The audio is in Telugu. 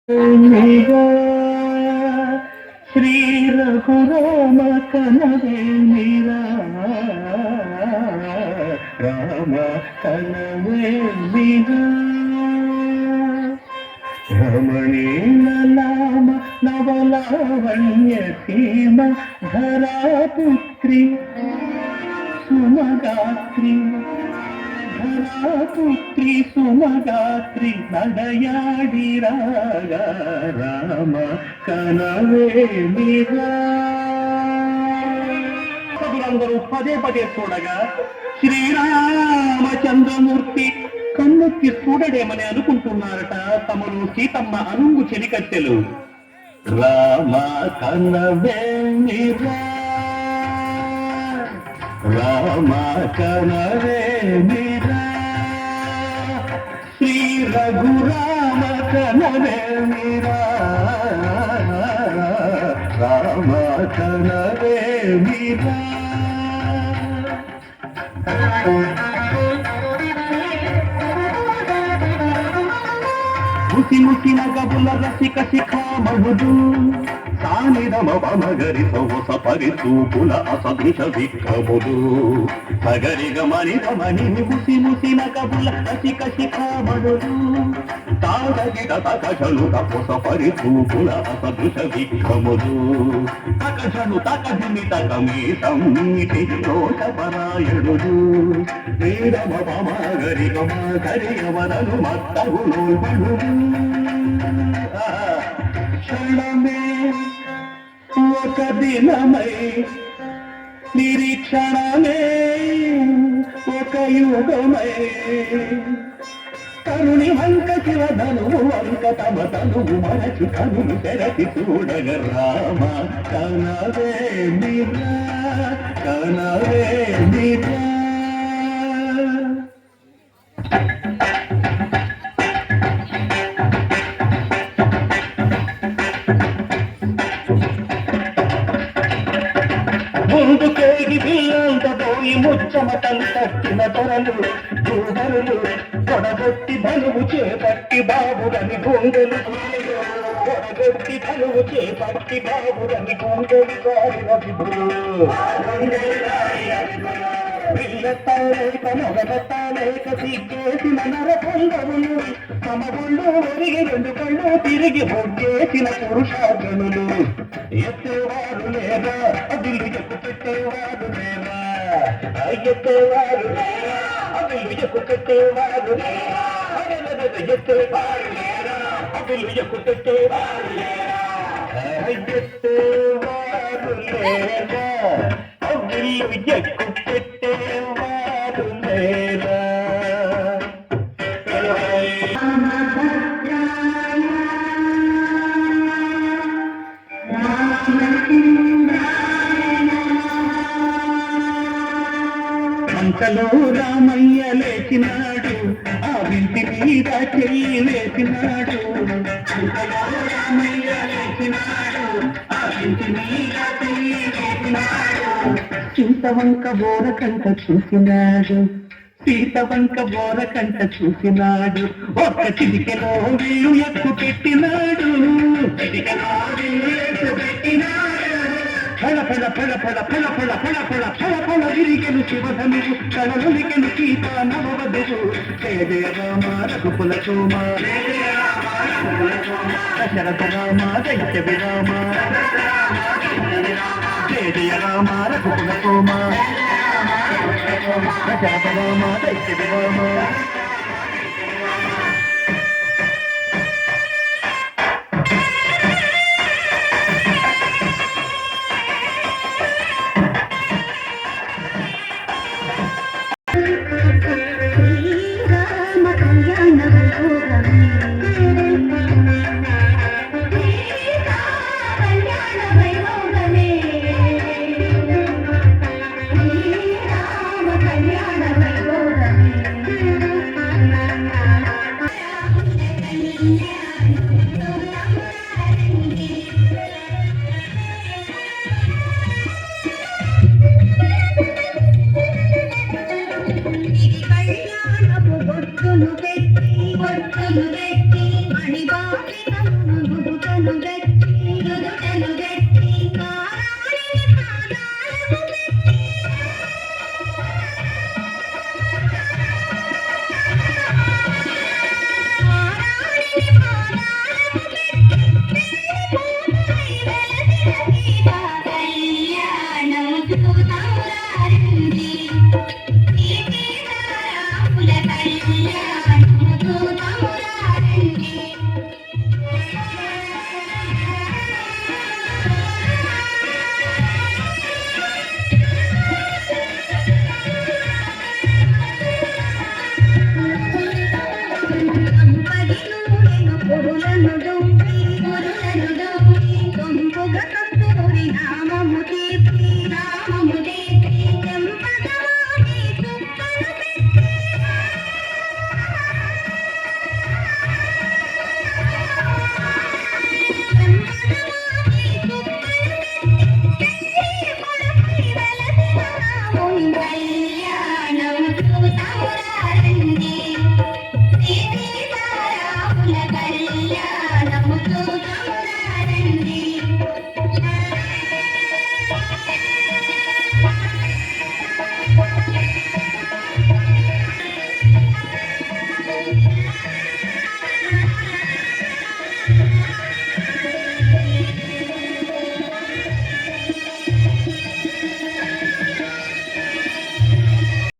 నిగా శ్రీ రఘురామ కనవే మీరా రామ కనవే మీరా రమణీల నామ నవలావణ్య సీమ ధరాపుత్రి సుమగాత్రి ధరాపుత్రి సుమగాత్రి నడయాడి రాగా రామ కనవే మీరా. సభులందరూ పదే పదే చూడగా శ్రీరామచంద్రమూర్తి కన్నెత్తి చూడడేమని అనుకుంటున్నారట తమను సీతమ్మ అనుంగు చెలికత్తెలు. రామ కనవే మీరా రామ కనవే మీరా శ్రీ రఘురామ కనవే మీరా రామ కనవే మీరా. ముసి ముసి నగబుల రసిక శిఖామణుడు సానిరమ మగరి సొగస పరిచూపుల అసదృశ విక్రముడు సగరి గమని రమణి ముసి ముసి నగబుల రసిక శిఖామణుడు తాడగిడ తకషలు తపొస పరిచూపుల అసదృశ విక్రముడు తకషను తకధిమి తకమే సమ్మితి దోషపరాయణుడు శ్రీరమ మగరి గమ గరి గమనను మత్తగులు క్షణమే ఒక దినమై నిరీక్షణమే ఒక యుగమై కరుణి వంక శివధనువు వంక తమ తనువు మనచి కనులు తెరచి చూడగ రామ కనవే మీరా కనవే మీరా. ముందు కేగి బిల్లంత పోయి ముచ్చమటలు తట్టిన తొరలు దూడలు కొడగొట్టి ధనువు చేపట్టి బాబురని గుండెలు కొడగొట్టి ధనువు చేపట్టి బాబురని గుండెలు కారిన విభులు పిల్లతాలేక మొగలతాలేక సిగ్గేసిన నరకంగములు తమ గుళ్ళు ఒరిగి రెండు కళ్ళు తిరిగి బొగ్గేసిన పురుషాగణులు ఎత్తేవారు లేదా అదిలు ఎక్కు పెట్టేవారు లేదా ఎత్తేవారు లేదా అదిలు ఎక్కు పెట్టేవారు లేదా ఎత్తేవారు లేదా అదిలు ఎక్కు పెట్టేవారు లేదా ఎత్తేవారు లేదా అదిలు ఎక్కు పెట్టేవారు లేదా. అంతలో రామయ్య లేచినాడు ఆ వింటి మీద చెయ్యి వేసినాడు. అంతలో రామయ్య లేచినాడు ఆ వింటి మీద చెయ్యి వేసినాడు. సీతవంక బోరకంట చూసినాడు సీతవంక బోరకంట చూసినాడు. ఒక్క చిటికెలో వీళ్ళు ఎక్కు పెట్టినాడు చిటికెలో వీళ్ళు ఎక్కు పెట్టినాడు. ఫల ఫల ఫల ఫల ఫల ఫల ఫల ఫల ఫల ఫల విరికెను శివధనువు కళలులికెను సీత నవవధువు. జయ జయ రామ రఘుకుల సోమ దశరథ రామ దైత్య విరామ జయ జయ రామ రఘుకుల సోమ దశరథ రామ దైత్య విరామ.